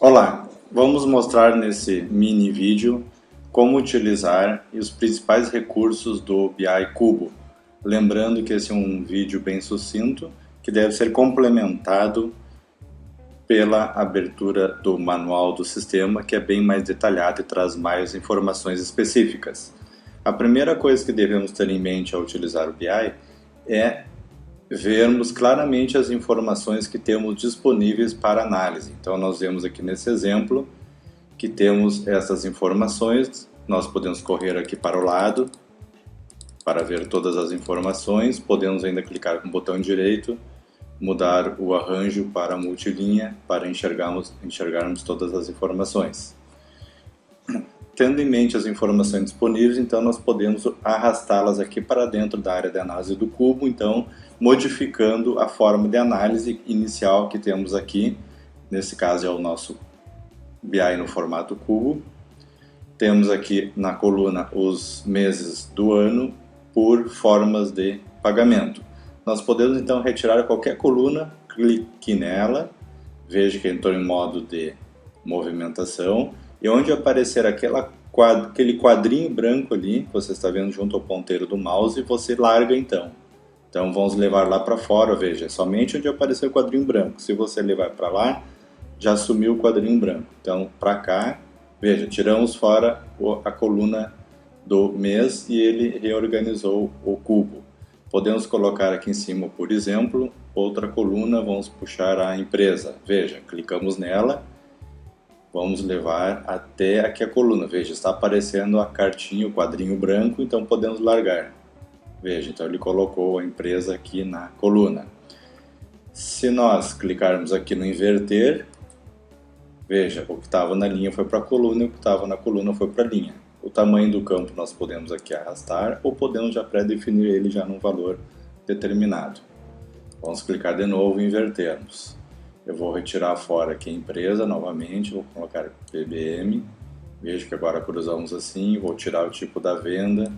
Olá, vamos mostrar nesse mini vídeo como utilizar os principais recursos do BI Cubo. Lembrando que esse é um vídeo bem sucinto que deve ser complementado pela abertura do manual do sistema, que é bem mais detalhado e traz mais informações específicas. A primeira coisa que devemos ter em mente ao utilizar o BI é vermos claramente as informações que temos disponíveis para análise. Então nós vemos aqui nesse exemplo que temos essas informações, nós podemos correr aqui para o lado para ver todas as informações, podemos ainda clicar com o botão direito, mudar o arranjo para multilinha para enxergarmos todas as informações. Tendo em mente as informações disponíveis, então nós podemos arrastá-las aqui para dentro da área de análise do cubo, então modificando a forma de análise inicial que temos aqui. Nesse caso é o nosso BI no formato cubo. Temos aqui na coluna os meses do ano por formas de pagamento. Nós podemos então retirar qualquer coluna, clique nela, veja que entrou em modo de movimentação, e onde aparecer aquele quadrinho branco ali, que você está vendo junto ao ponteiro do mouse, você larga então. Então vamos levar lá para fora, veja, somente onde apareceu o quadrinho branco. Se você levar para lá, já sumiu o quadrinho branco. Então para cá, veja, tiramos fora a coluna do mês e ele reorganizou o cubo. Podemos colocar aqui em cima, por exemplo, outra coluna, vamos puxar a empresa. Veja, clicamos nela. Vamos levar até aqui a coluna. Veja, está aparecendo a cartinha, o quadrinho branco, então podemos largar. Veja, então ele colocou a empresa aqui na coluna. Se nós clicarmos aqui no inverter, veja, o que estava na linha foi para a coluna e o que estava na coluna foi para a linha. O tamanho do campo nós podemos aqui arrastar ou podemos já pré-definir ele já num valor determinado. Vamos clicar de novo e invertermos. Eu vou retirar fora aqui a empresa novamente, vou colocar PBM, veja que agora cruzamos assim, vou tirar o tipo da venda,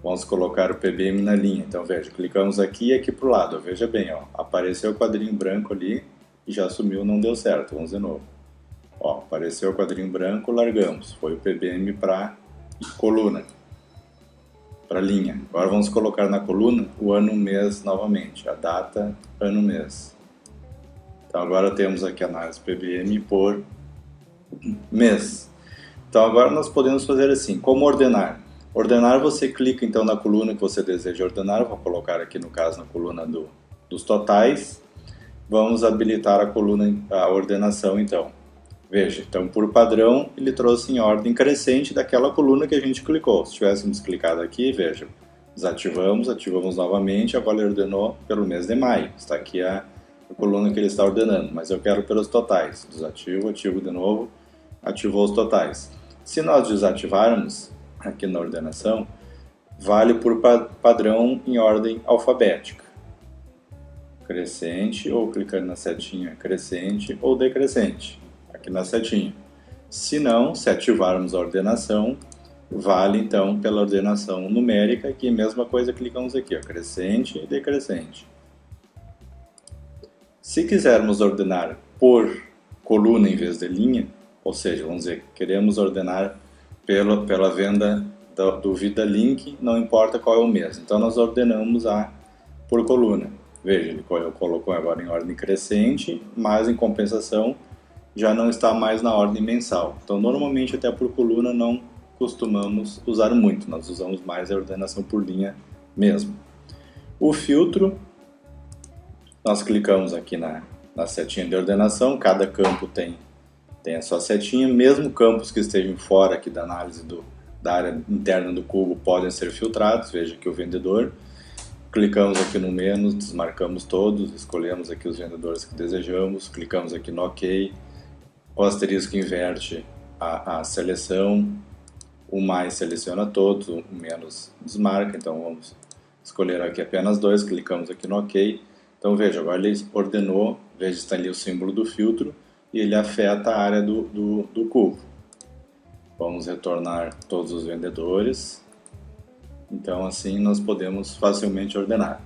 vamos colocar o PBM na linha, então veja, clicamos aqui e aqui para o lado, veja bem, ó, apareceu o quadrinho branco ali e já sumiu, não deu certo, vamos de novo. Ó, apareceu o quadrinho branco, largamos, foi o PBM para coluna, para linha. Agora vamos colocar na coluna o ano, mês novamente, a data, ano, mês. Então agora temos aqui a análise PBM por mês. Então agora nós podemos fazer assim, como ordenar? Ordenar, você clica então na coluna que você deseja ordenar, vou colocar aqui no caso na coluna dos totais. Vamos habilitar a ordenação então. Veja, então por padrão ele trouxe em ordem crescente daquela coluna que a gente clicou. Se tivéssemos clicado aqui, veja, desativamos, ativamos novamente, agora ele ordenou pelo mês de maio. Está aqui a coluna que ele está ordenando, mas eu quero pelos totais. Desativo, ativo de novo, ativou os totais. Se nós desativarmos aqui na ordenação, vale por padrão em ordem alfabética. Crescente, ou clicando na setinha crescente ou decrescente, aqui na setinha. Se não, se ativarmos a ordenação, vale então pela ordenação numérica, aqui mesma coisa, clicamos aqui, ó, crescente e decrescente. Se quisermos ordenar por coluna em vez de linha, ou seja, vamos dizer, queremos ordenar pela venda do Vida Link, não importa qual é o mês. Então nós ordenamos por coluna. Veja, ele colocou agora em ordem crescente, mas em compensação já não está mais na ordem mensal. Então normalmente até por coluna não costumamos usar muito, nós usamos mais a ordenação por linha mesmo. O filtro, nós clicamos aqui na setinha de ordenação, cada campo tem a sua setinha, mesmo campos que estejam fora aqui da análise da área interna do cubo podem ser filtrados, veja aqui o vendedor, clicamos aqui no menos, desmarcamos todos, escolhemos aqui os vendedores que desejamos, clicamos aqui no OK, o asterisco inverte a seleção, o mais seleciona todos, o menos desmarca, então vamos escolher aqui apenas dois, clicamos aqui no OK. Então veja, agora ele ordenou, veja, está ali o símbolo do filtro e ele afeta a área do cubo. Vamos retornar todos os vendedores. Então assim nós podemos facilmente ordenar.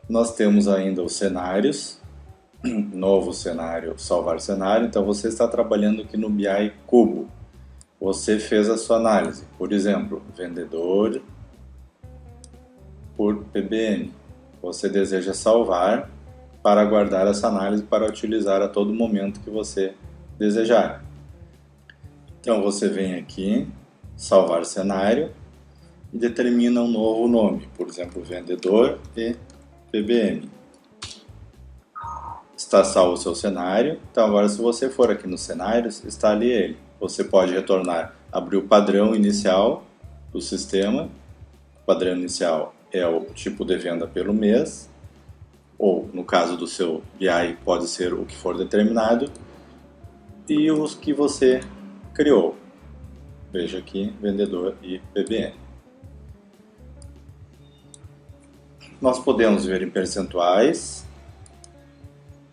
Nós temos ainda os cenários. novo cenário, salvar cenário. Então você está trabalhando aqui no BI Cubo. Você fez a sua análise, por exemplo, vendedor por PBN. Você deseja salvar para guardar essa análise para utilizar a todo momento que você desejar. Então você vem aqui, salvar cenário e determina um novo nome, por exemplo, vendedor e PBN. Está salvo o seu cenário. Então agora, se você for aqui nos cenários, está ali ele. Você pode retornar, abrir o padrão inicial do sistema. O padrão inicial é o tipo de venda pelo mês, ou no caso do seu BI pode ser o que for determinado, e os que você criou. Veja aqui, vendedor e PBN. Nós podemos ver em percentuais.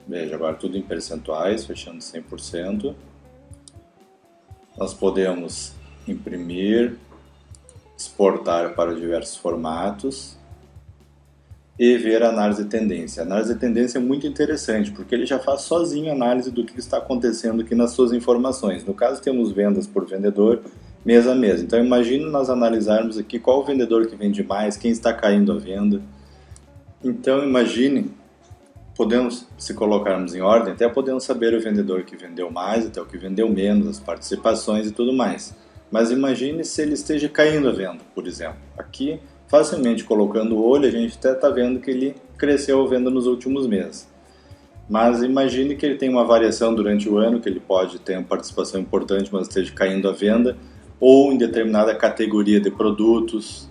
Veja, agora tudo em percentuais, fechando 100%. Nós podemos imprimir, exportar para diversos formatos e ver a análise de tendência. A análise de tendência é muito interessante, porque ele já faz sozinho a análise do que está acontecendo aqui nas suas informações. No caso, temos vendas por vendedor, mês a mês. Então, imagine nós analisarmos aqui qual o vendedor que vende mais, quem está caindo a venda. Então, imagine, podemos, se colocarmos em ordem, até podemos saber o vendedor que vendeu mais, até o que vendeu menos, as participações e tudo mais. Mas imagine se ele esteja caindo a venda, por exemplo. Aqui, facilmente colocando o olho, a gente até está vendo que ele cresceu a venda nos últimos meses. Mas imagine que ele tem uma variação durante o ano, que ele pode ter uma participação importante, mas esteja caindo a venda, ou em determinada categoria de produtos,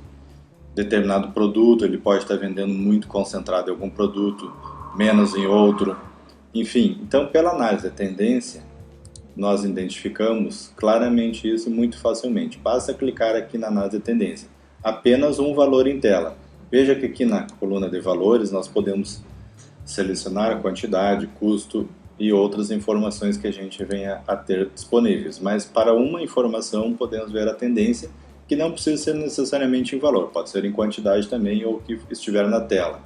determinado produto, ele pode estar vendendo muito concentrado em algum produto, menos em outro, enfim. Então, pela análise da tendência, nós identificamos claramente isso muito facilmente. Basta clicar aqui na análise de tendência. Apenas um valor em tela. Veja que aqui na coluna de valores nós podemos selecionar a quantidade, custo e outras informações que a gente venha a ter disponíveis. Mas para uma informação podemos ver a tendência, que não precisa ser necessariamente em valor, pode ser em quantidade também ou que estiver na tela.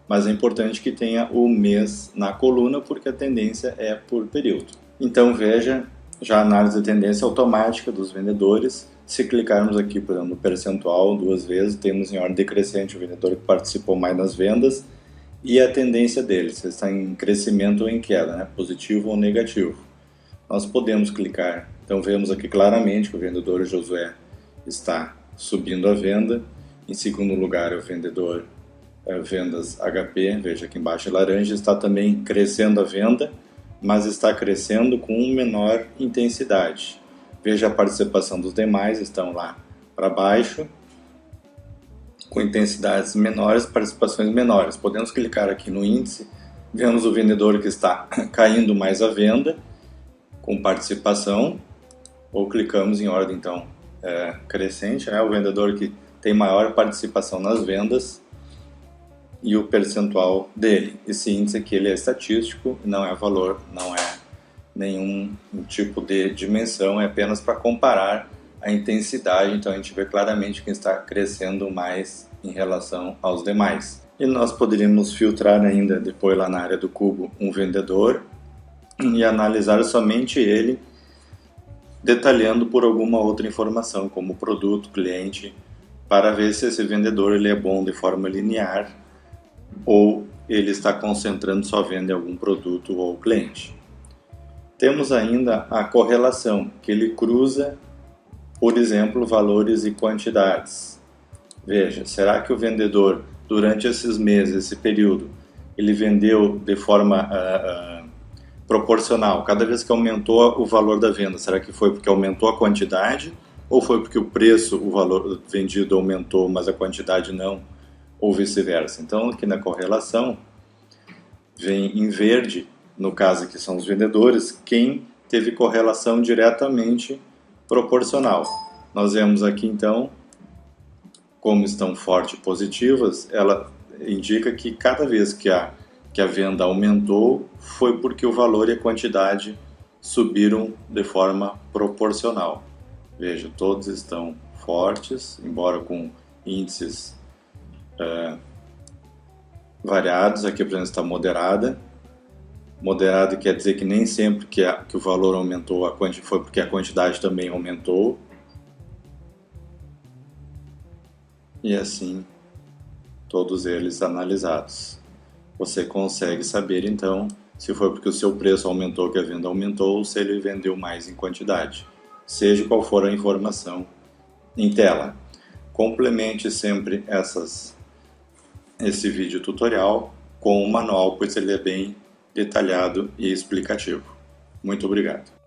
Mas é importante que tenha o mês na coluna, porque a tendência é por período. Então veja, já a análise de tendência automática dos vendedores. Se clicarmos aqui, por exemplo, no percentual duas vezes, temos em ordem decrescente o vendedor que participou mais nas vendas e a tendência dele, se está em crescimento ou em queda, né? Positivo ou negativo. Nós podemos clicar, então vemos aqui claramente que o vendedor Josué está subindo a venda. Em segundo lugar, o vendedor vendas HP, veja aqui embaixo em laranja, está também crescendo a venda, mas está crescendo com menor intensidade. Veja a participação dos demais, estão lá para baixo, com intensidades menores, participações menores. Podemos clicar aqui no índice, vemos o vendedor que está caindo mais a venda, com participação, ou clicamos em ordem então crescente, né? O vendedor que tem maior participação nas vendas e o percentual dele. Esse índice aqui ele é estatístico, não é valor, não é nenhum tipo de dimensão, é apenas para comparar a intensidade. Então a gente vê claramente quem está crescendo mais em relação aos demais. E nós poderíamos filtrar ainda depois lá na área do cubo um vendedor e analisar somente ele, detalhando por alguma outra informação, como produto, cliente, para ver se esse vendedor ele é bom de forma linear ou ele está concentrando sua venda em algum produto ou cliente. Temos ainda a correlação, que ele cruza, por exemplo, valores e quantidades. Veja, será que o vendedor, durante esses meses, esse período, ele vendeu de forma proporcional? Cada vez que aumentou o valor da venda, será que foi porque aumentou a quantidade? Ou foi porque o preço, o valor vendido aumentou, mas a quantidade não? Ou vice-versa? Então, aqui na correlação, vem em verde, no caso aqui são os vendedores, quem teve correlação diretamente proporcional. Nós vemos aqui então, como estão forte positivas, ela indica que cada vez que a venda aumentou, foi porque o valor e a quantidade subiram de forma proporcional. Veja, todos estão fortes, embora com índices variados. Aqui, por exemplo, está moderada. Moderado quer dizer que nem sempre que o valor aumentou foi porque a quantidade também aumentou. E assim, todos eles analisados. Você consegue saber então se foi porque o seu preço aumentou que a venda aumentou ou se ele vendeu mais em quantidade. Seja qual for a informação em tela. Complemente sempre esse vídeo tutorial com o manual, pois ele é bem detalhado e explicativo. Muito obrigado.